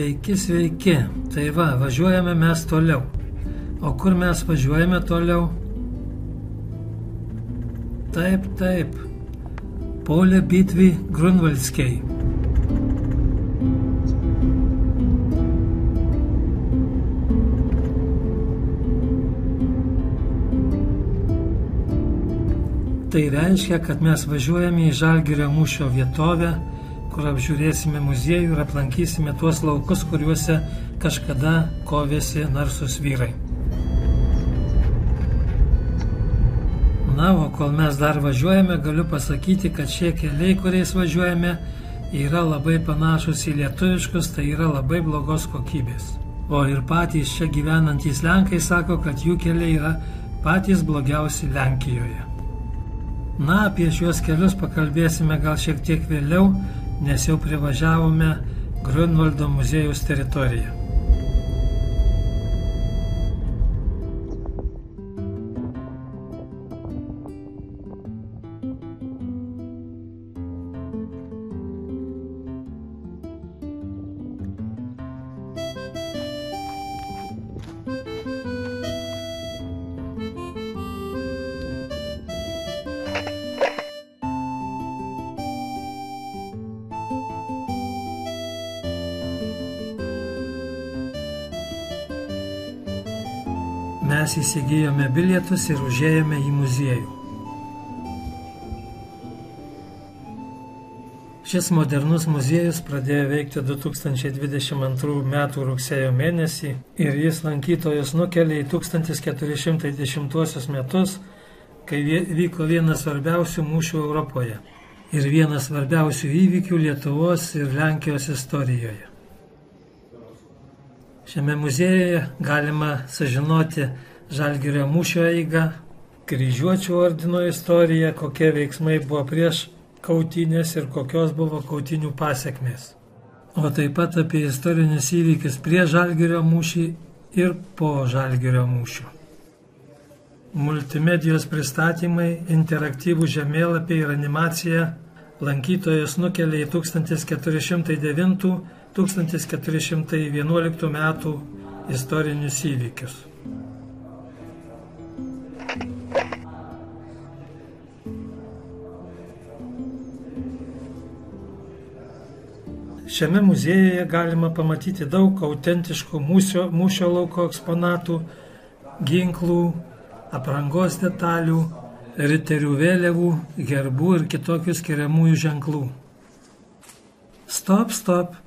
Sveiki, sveiki. Tai va, važiuojame mes toliau. O kur mes važiuojame toliau? Taip. Pole Bitvy Grunvalskiai. Tai reiškia, kad mes važiuojame į Žalgirio mūšio vietovę, kur apžiūrėsime muziejų ir aplankysime tuos laukus, kuriuose kažkada kovėsi narsus vyrai. Na, o kol mes dar važiuojame, galiu pasakyti, kad šie keliai, kuriais važiuojame, yra labai panašus į lietuviškus, tai yra labai blogos kokybės. O ir patys čia gyvenantys Lenkai sako, kad jų keliai yra patys blogiausi Lenkijoje. Na, apie šios kelius pakalbėsime gal šiek tiek vėliau, nes jau privažiavome Grunvaldo muziejaus teritoriją. Mes įsigijome bilietus ir užėjome į muziejų. Šis modernus muziejus pradėjo veikti 2022 m. rugsėjo mėnesį ir jis lankytojus nukelia į 1410 metus, kai vyko vienas svarbiausių mūšių Europoje ir vienas svarbiausių įvykių Lietuvos ir Lenkijos istorijoje. Šiame muziejuje galima sužinoti Žalgirio mūšio eigą, Kryžiuočių ordino istoriją, kokie veiksmai buvo prieš kautynės ir kokios buvo kautynių pasekmės. O taip pat apie istorinius įvykius prieš Žalgirio mūšį ir po Žalgirio mūšio. Multimedijos pristatymai, interaktyvų žemėlapiai ir animacija lankytojus nukelia į 1409-1411 metų istorinius įvykius. Šiame muziejuje galima pamatyti daug autentiškų mūšio lauko eksponatų, ginklų, aprangos detalių, riterių vėliavų, gerbų ir kitokių skiriamųjų ženklų. Stop,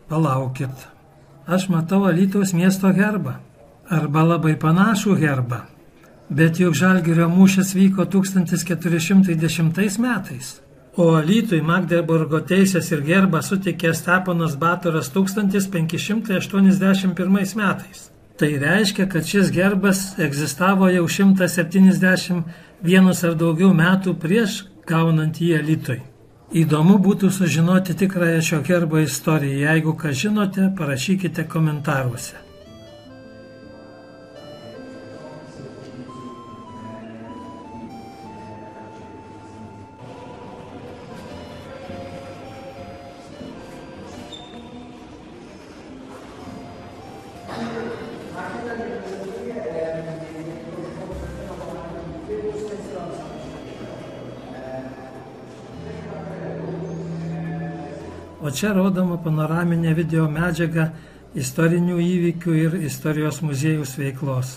palaukit. Aš matau Alytaus miesto herbą, arba labai panašų herbą, bet juk Žalgirio mūšis vyko 1410 metais. O Alytui Magdeburgo teisės ir gerbą suteikė Steponas Batoras 1581 metais. Tai reiškia, kad šis gerbas egzistavo jau 171 ar daugiau metų prieš gaunant jį Alytui. Įdomu būtų sužinoti tikrąją šio gerbo istoriją. Jeigu ką žinote, parašykite komentaruose. O čia rodoma panoraminė video medžiaga istorinių įvykių ir istorijos muziejaus veiklos.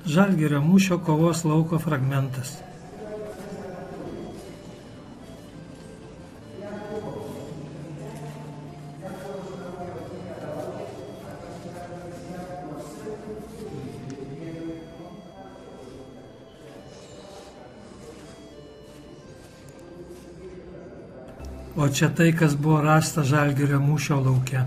Žalgirio mūšio kovos lauko fragmentas. O čia tai, kas buvo rasta Žalgirio mūšio lauke.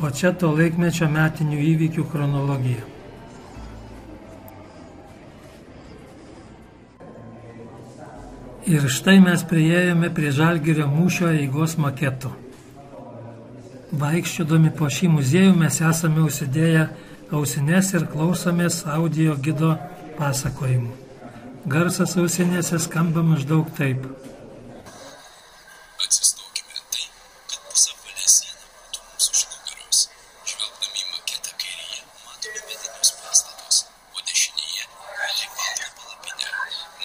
o čia to laikmečio metinių įvykių chronologija. Ir štai mes priėjome prie Žalgirio mūšio eigos maketo. Vaikščiodami po šį muziejų mes esame užsidėję ausines ir klausomės audio gido pasakojimų. Garsas ausinėse skamba maždaug taip. Atsistokime taip, kad pusapvalė siena būtų mums už nugaros. Žvelgdami į maketą kairėje matome medinius pastatus, o dešinėje lyg baltą palapinę.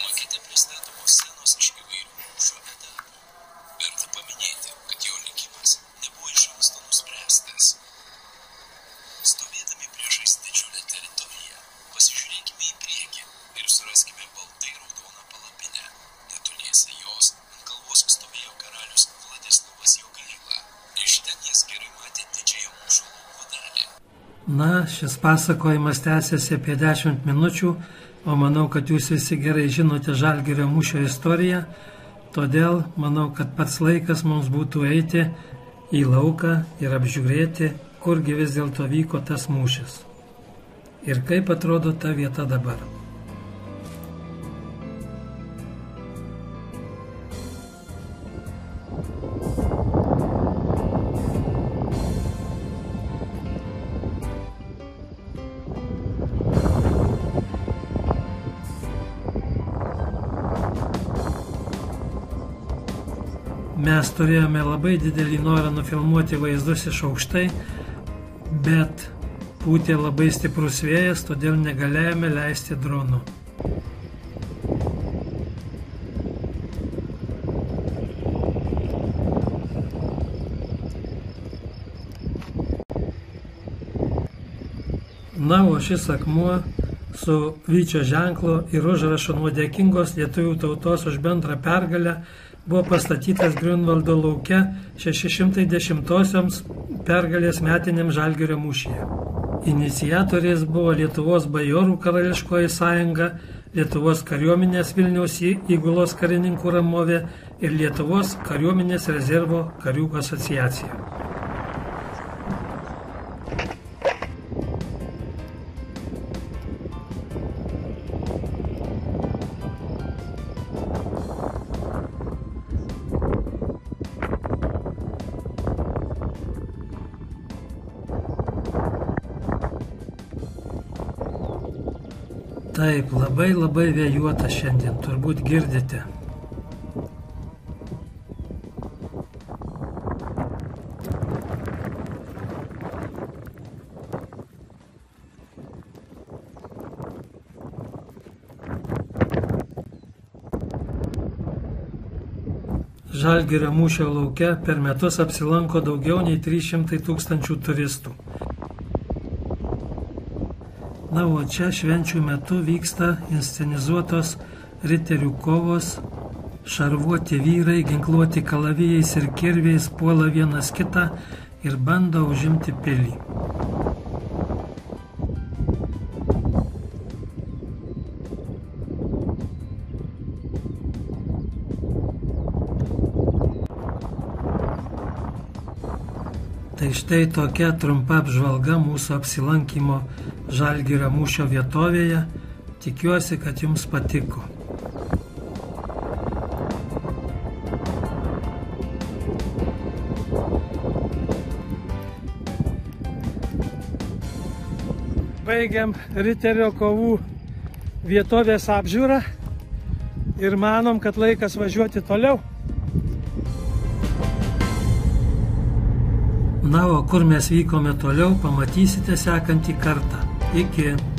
Makete pristatomos scenos iš įvairių mūšio etapų. Verta paminėti, kad jo likimas nebuvo iš anksto nuspręstas. Stovėdami priešais didžiulę teritoriją, pasižiūrėkime į priekį ir suraskime baltai raudoną palapinę. Netoliese jos ant kalvos stovėjo karalius Vladislovas Jogaila. Iš ten jis gerai matė didžiąją mūšio lauko dalį. Na, šis pasakojimas tęsiasi apie 10 minučių, o manau, kad jūs visi gerai žinote Žalgirio mūšio istoriją, todėl manau, kad pats laikas mums būtų eiti į lauką ir apžiūrėti, kurgi vis dėlto vyko tas mūšis. Ir kaip atrodo ta vieta dabar. Mes turėjome labai didelį norą nufilmuoti vaizdus iš aukštai, bet pūtė labai stiprus vėjas, todėl negalėjome leisti dronų. Na, o šis akmuo su vyčio ženklu ir užrašu nuodėkingos lietuvių tautos už bendrą pergalę buvo pastatytas Griunvaldo lauke 610-osioms pergalės metiniam Žalgirio mūšyje. Iniciatoriais buvo Lietuvos bajorų karališkoji sąjunga, Lietuvos kariuomenės Vilniaus įgulos karininkų ramovė ir Lietuvos kariuomenės rezervo karių asociacija. Taip, labai vėjuota šiandien, turbūt girdite. Žalgirio mūšio lauke per metus apsilanko daugiau nei 300 000 turistų. Na, o čia švenčių metu vyksta inscenizuotos riterių kovos, šarvuoti vyrai, ginkluoti kalavijais ir kirviais puola vienas kitą ir bando užimti pilį. Tai štai tokia trumpa apžvalga mūsų apsilankymo Žalgirio mūšio vietovėje. Tikiuosi, kad jums patiko. Baigiam riterio kovų vietovės apžiūrą ir manom, kad laikas važiuoti toliau. Na, o kur mes vykome toliau, pamatysite sekantį kartą. Iki.